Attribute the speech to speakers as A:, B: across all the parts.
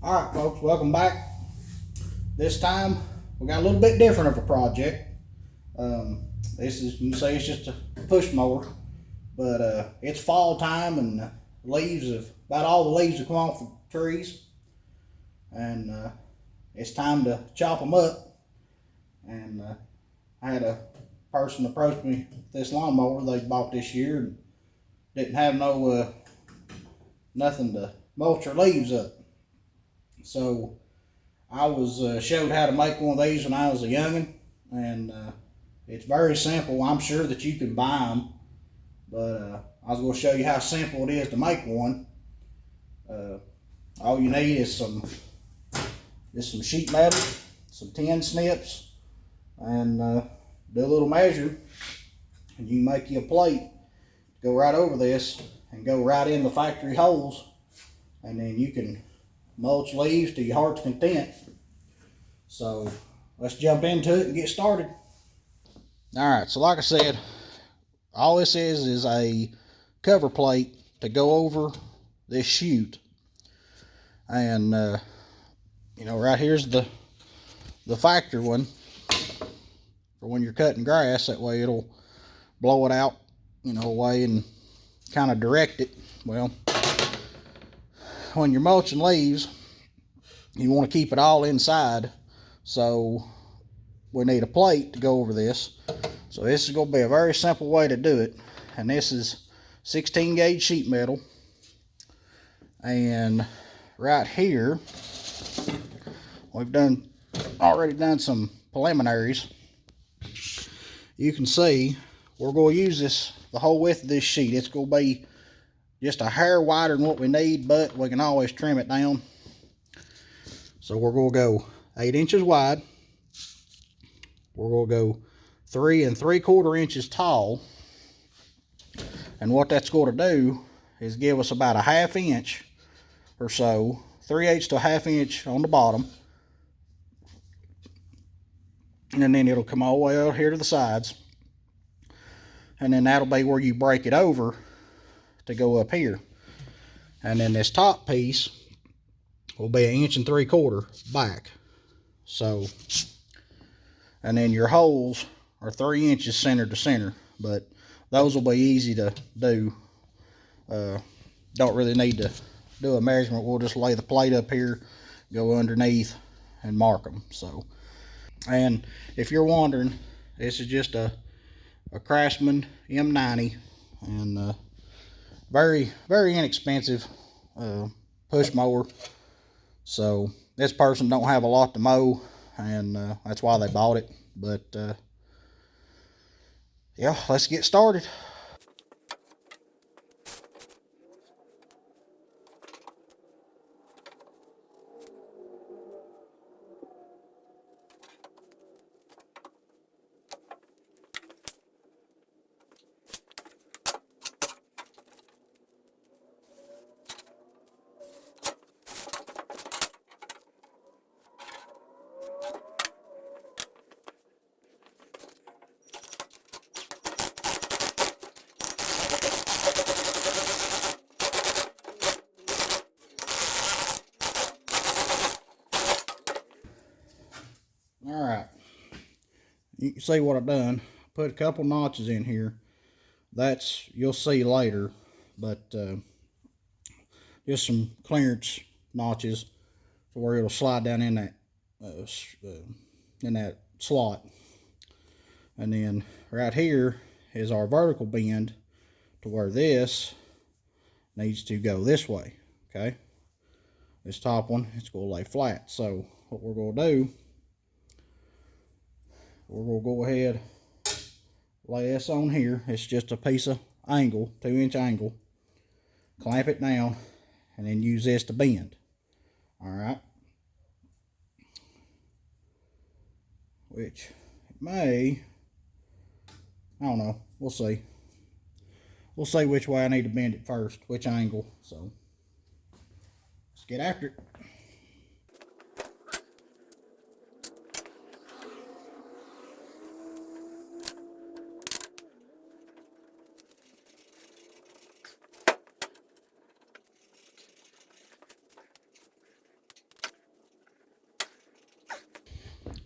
A: Alright folks, welcome back. This time we got a little bit different of a project. This is, you can say it's just a push mower, but it's fall time and the leaves have, about all the leaves have come off the trees, and it's time to chop them up. And I had a person approach me with this lawnmower they bought this year and didn't have no nothing to mulch their leaves up. So I was showed how to make one of these when I was a youngin', and it's very simple. I'm sure that you can buy them, but I was going to show you how simple it is to make one. All you need is some sheet metal, some tin snips, and do a little measure, and you can make you a plate, go right over this, and go right in the factory holes, and then you can mulch leaves to your heart's content. So let's jump into it and get started. Alright, so like I said, all this is a cover plate to go over this chute. And you know, right here's the factory one for when you're cutting grass. That way it'll blow it out, you know, away and kind of direct it. Well, when you're mulching leaves, you want to keep it all inside, so we need a plate to go over this. So this is going to be a very simple way to do it, and this is 16 gauge sheet metal. And right here we've already done some preliminaries. You can see we're going to use this the whole width of this sheet. It's going to be just a hair wider than what we need, but we can always trim it down. So we're going to go 8 inches wide. We're going to go 3 3/4 inches tall. And what that's going to do is give us about a 1/2 inch or so, 3/8 to a 1/2 inch on the bottom. And then it'll come all the way out here to the sides. And then that'll be where you break it over to go up here. And then this top piece will be 1 3/4 inches back. So, and then your holes are 3 inches center to center, but those will be easy to do. Don't really need to do a measurement. We'll just lay the plate up here, go underneath, and mark them. So, and if you're wondering, this is just a Craftsman M90, and very inexpensive push mower. So this person don't have a lot to mow, and that's why they bought it. But yeah, let's get started. All right, you can see what I've done. Put a couple notches in here. That's, you'll see later, but just some clearance notches to where it'll slide down in that slot. And then right here is our vertical bend to where this needs to go this way. Okay, this top one, it's going to lay flat. So what we're going to do, we're going to go ahead, lay this on here. It's just a piece of angle, 2-inch angle. Clamp it down, and then use this to bend. All right, which it may, I don't know, we'll see. We'll see which way I need to bend it first, which angle. So let's get after it.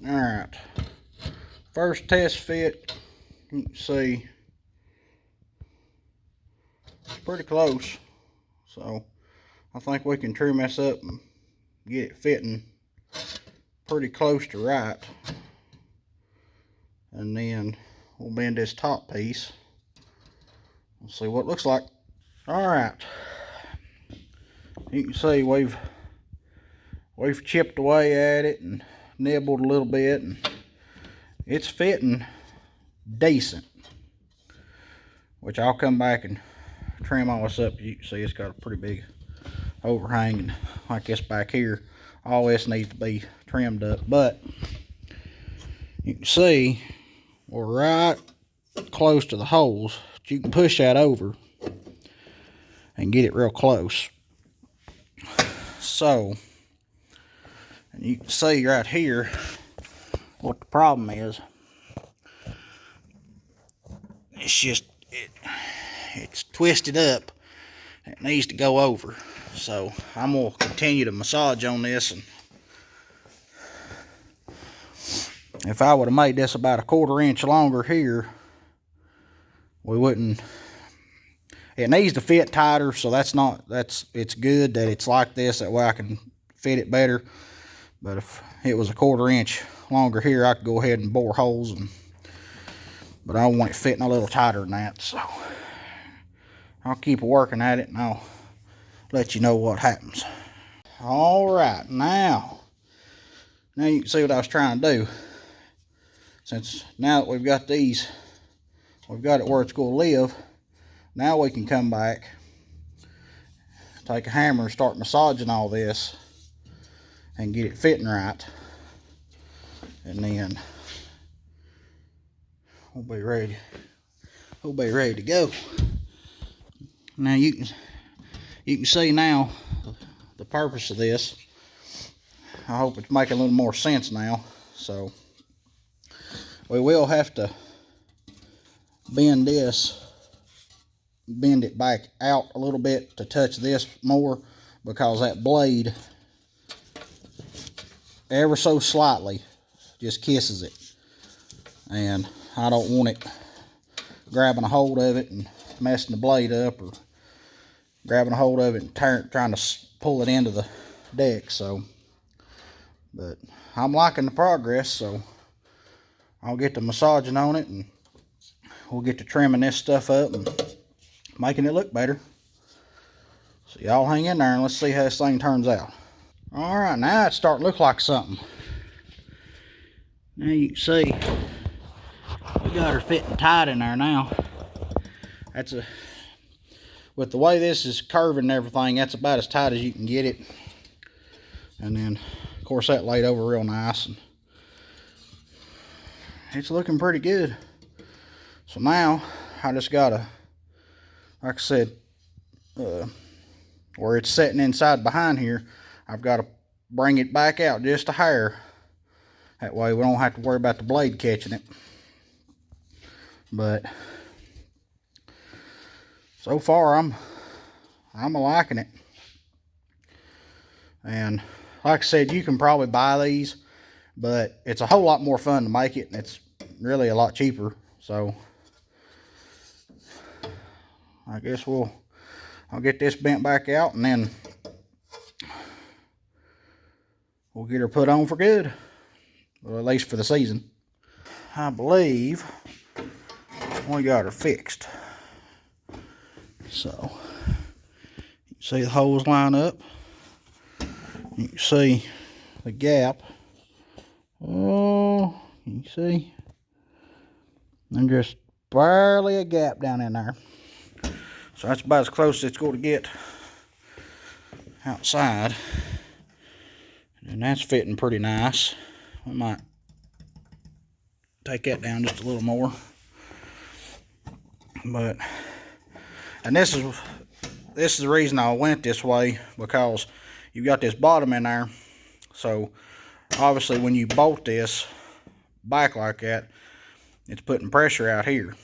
A: All right, first test fit, you can see it's pretty close. So I think we can trim this up and get it fitting pretty close to right. And then we'll bend this top piece. We'll see what it looks like. All right, you can see we've chipped away at it and nibbled a little bit, and it's fitting decent. Which I'll come back and trim all this up. You can see it's got a pretty big overhang, and like this back here, all this needs to be trimmed up. But you can see we're right close to the holes. You can push that over and get it real close. So, and you can see right here what the problem is. It's just it's twisted up. It needs to go over. So I'm gonna continue to massage on this, and if I would have made this about a 1/4 inch longer here, we wouldn't. It needs to fit tighter, so it's good that it's like this. That way I can fit it better. But if it was a 1/4 inch longer here, I could go ahead and bore holes, but I want it fitting a little tighter than that. So I'll keep working at it, and I'll let you know what happens. All right, now you can see what I was trying to do. Since now that we've got these, we've got it where it's going to live. Now we can come back, take a hammer and start massaging all this and get it fitting right. And then we'll be ready to go. Now you can see now the purpose of this. I hope it's making a little more sense now. So we will have to bend it back out a little bit to touch this more, because that blade ever so slightly just kisses it, and I don't want it grabbing a hold of it and messing the blade up, or grabbing a hold of it and trying to pull it into the deck. So, but I'm liking the progress, so I'll get to massaging on it, and we'll get to trimming this stuff up and making it look better. So y'all hang in there and let's see how this thing turns out. All right, now it's starting to look like something. Now you can see we got her fitting tight in there now. With the way this is curving and everything, that's about as tight as you can get it. And then of course that laid over real nice, and it's looking pretty good. So now I just gotta, like I said, where it's sitting inside behind here, I've got to bring it back out just a hair. That way we don't have to worry about the blade catching it. But so far I'm liking it. And like I said, you can probably buy these, but it's a whole lot more fun to make it, and it's really a lot cheaper. So I guess I'll get this bent back out, and then we'll get her put on for good. Well, at least for the season. I believe we got her fixed. So you can see the holes line up. You can see the gap. Oh, you can see. And just barely a gap down in there. So that's about as close as it's going to get outside. And that's fitting pretty nice. We might take that down just a little more. But, and this is the reason I went this way, because you've got this bottom in there. So obviously when you bolt this back like that, it's putting pressure out here.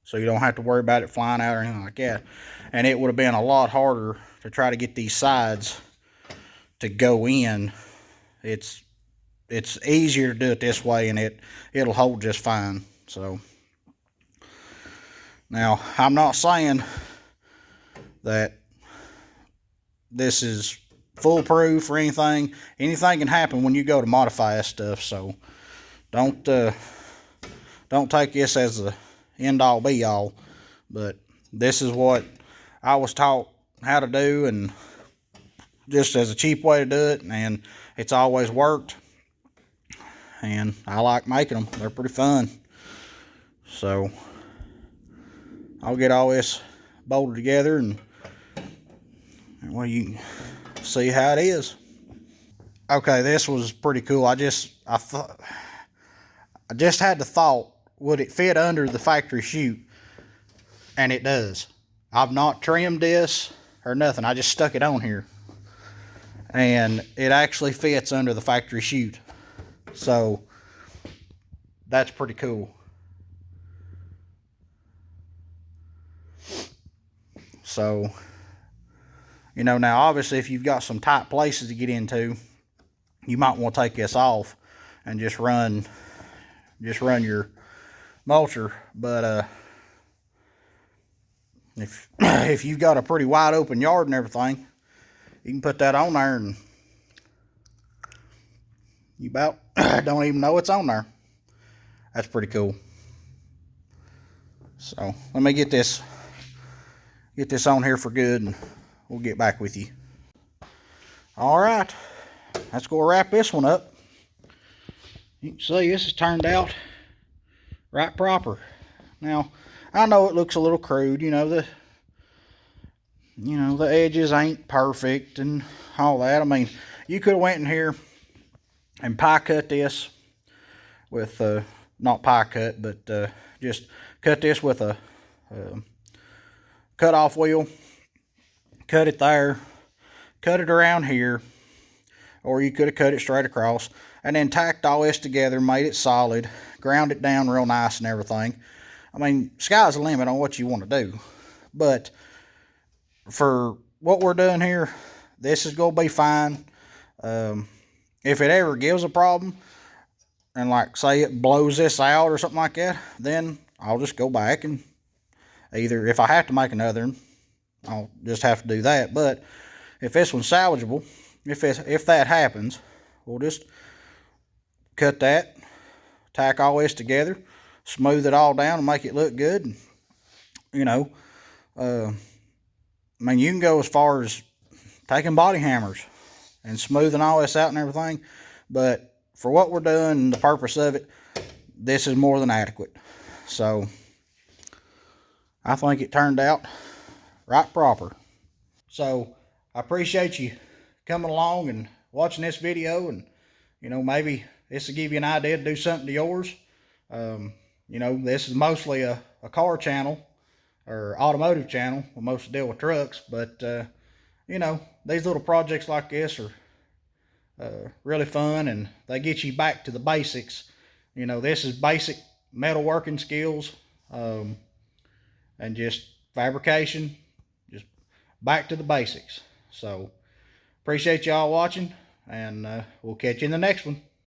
A: So you don't have to worry about it flying out or anything like that. And it would have been a lot harder to try to get these sides to go in. It's it's easier to do it this way, and it'll hold just fine. So now, I'm not saying that this is foolproof or anything. Anything can happen when you go to modify this stuff, so don't take this as the end-all be-all. But this is what I was taught how to do, and just as a cheap way to do it, and it's always worked, and I like making them. They're pretty fun. So I'll get all this bolted together, and well, you can see how it is. Okay, this was pretty cool. I just had the thought, would it fit under the factory chute? And it does. I've not trimmed this or nothing. I just stuck it on here, and it actually fits under the factory chute. So that's pretty cool. So, you know, now obviously if you've got some tight places to get into, you might want to take this off and just run your mulcher. But if you've got a pretty wide open yard and everything, you can put that on there, and you about don't even know it's on there. That's pretty cool. So let me get this on here for good, and we'll get back with you. All right, let's go wrap this one up. You can see this has turned out right proper. Now, I know it looks a little crude, the edges ain't perfect and all that. I mean, you could have went in here and pie cut this with not pie cut, but just cut this with a cut off wheel. Cut it there, cut it around here, or you could have cut it straight across, and then tacked all this together, made it solid, ground it down real nice and everything. I mean, sky's the limit on what you want to do. But for what we're doing here, this is going to be fine. If it ever gives a problem, and like say it blows this out or something like that, then I'll just go back, and either if I have to make another one, I'll just have to do that. But if this one's salvageable, if that happens, we'll just cut that, tack all this together, smooth it all down and make it look good. I mean, you can go as far as taking body hammers and smoothing all this out and everything, but for what we're doing and the purpose of it, this is more than adequate. So I think it turned out right proper. So I appreciate you coming along and watching this video, and maybe this will give you an idea to do something to yours. This is mostly a car channel or automotive channel. We mostly deal with trucks, but these little projects like this are really fun, and they get you back to the basics. This is basic metalworking skills, and just fabrication, just back to the basics. So appreciate y'all watching, and we'll catch you in the next one.